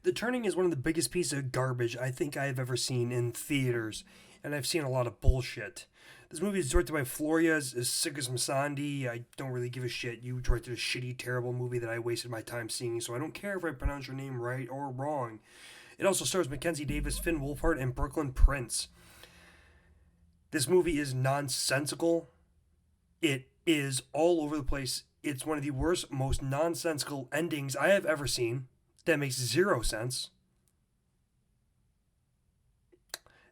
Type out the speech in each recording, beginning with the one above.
The Turning is one of the biggest pieces of garbage I think I have ever seen in theaters, and I've seen a lot of bullshit. This movie is directed by Florian Sigas Masandi. I don't really give a shit. You directed a shitty, terrible movie that I wasted my time seeing, so I don't care if I pronounce your name right or wrong. It also stars Mackenzie Davis, Finn Wolfhard, and Brooklyn Prince. This movie is nonsensical. It is all over the place. It's one of the worst, most nonsensical endings I have ever seen. That makes zero sense.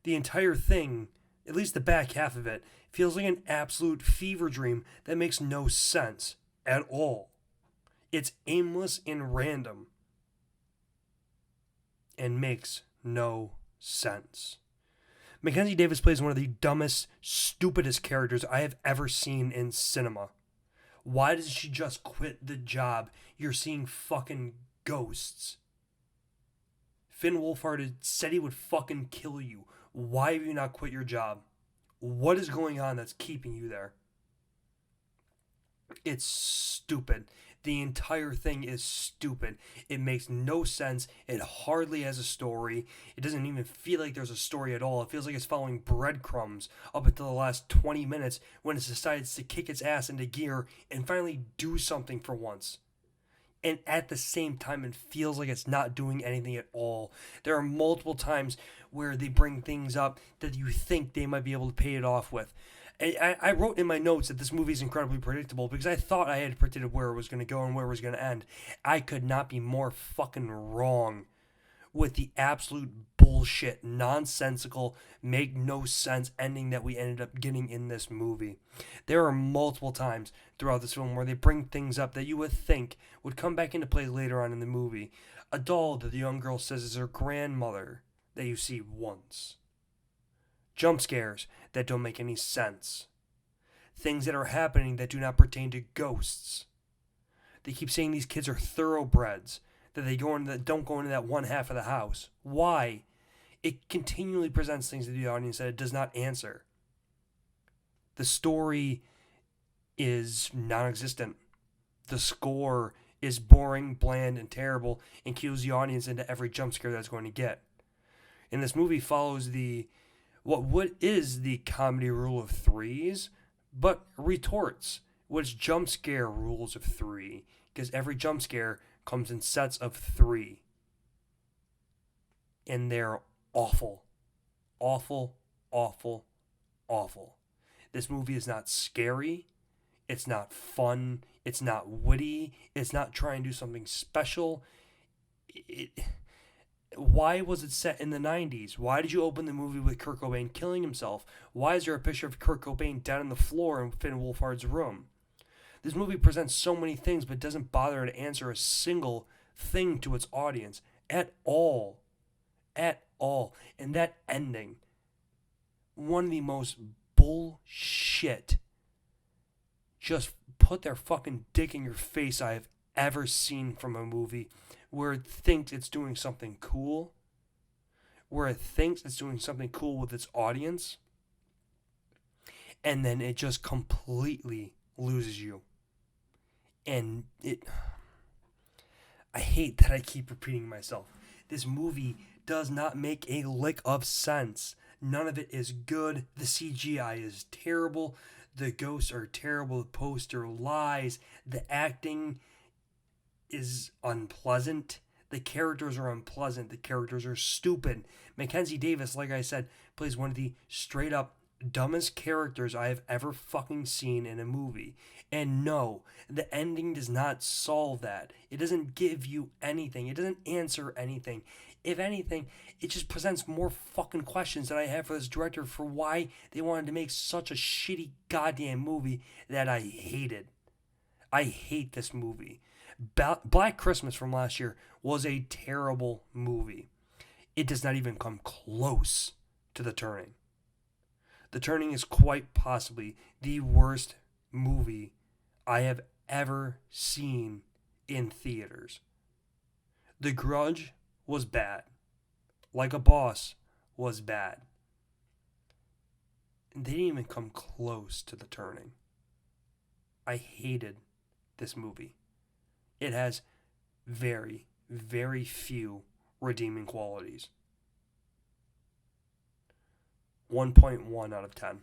The entire thing, at least the back half of it, feels like an absolute fever dream that makes no sense at all. It's aimless and random and makes no sense. Mackenzie Davis plays one of the dumbest, stupidest characters I have ever seen in cinema. Why does she just quit the job? You're seeing fucking ghosts. Finn Wolfhard said he would fucking kill you. Why have you not quit your job? What is going on that's keeping you there? It's stupid. The entire thing is stupid. It makes no sense. It hardly has a story. It doesn't even feel like there's a story at all. It feels like it's following breadcrumbs up until the last 20 minutes when it decides to kick its ass into gear and finally do something for once. And at the same time, it feels like it's not doing anything at all. There are multiple times where they bring things up that you think they might be able to pay it off with. I wrote in my notes that this movie is incredibly predictable because I thought I had predicted where it was going to go and where it was going to end. I could not be more fucking wrong with the absolute bullshit, nonsensical, make no sense ending that we ended up getting in this movie. There are multiple times throughout this film where they bring things up that you would think would come back into play later on in the movie. A doll that the young girl says is her grandmother that you see once. Jump scares that don't make any sense. Things that are happening that do not pertain to ghosts. They keep saying these kids are thoroughbreds, that they don't go into that one half of the house. Why? It continually presents things to the audience that it does not answer. The story is non-existent. The score is boring, bland, and terrible, and cues the audience into every jump scare that's going to get. And this movie follows what is the comedy rule of threes, but retorts what's jump scare rules of three, because every jump scare comes in sets of three. And they're awful. Awful, awful, awful. This movie is not scary. It's not fun. It's not witty. It's not trying to do something special. Why was it set in the 90s? Why did you open the movie with Kurt Cobain killing himself? Why is there a picture of Kurt Cobain down on the floor in Finn Wolfhard's room? This movie presents so many things but doesn't bother to answer a single thing to its audience at all. At all. And that ending, one of the most bullshit, just put their fucking dick in your face I have ever seen from a movie, where it thinks it's doing something cool, where it thinks it's doing something cool with its audience, and then it just completely loses you. And I hate that I keep repeating myself. This movie does not make a lick of sense. None of it is good. The CGI is terrible. The ghosts are terrible. The poster lies. The acting is unpleasant. The characters are unpleasant. The characters are stupid. Mackenzie Davis, like I said, plays one of the straight up dumbest characters I have ever fucking seen in a movie. And no, the ending does not solve that. It doesn't give you anything. It doesn't answer anything. If anything, it just presents more fucking questions that I have for this director for why they wanted to make such a shitty goddamn movie that I hated. I hate this movie. Black Christmas from last year was a terrible movie. It does not even come close to The Turning. The Turning is quite possibly the worst movie I have ever seen in theaters. The Grudge was bad. Like a Boss was bad. And they didn't even come close to The Turning. I hated this movie. It has very, very few redeeming qualities. 1.1 out of 10.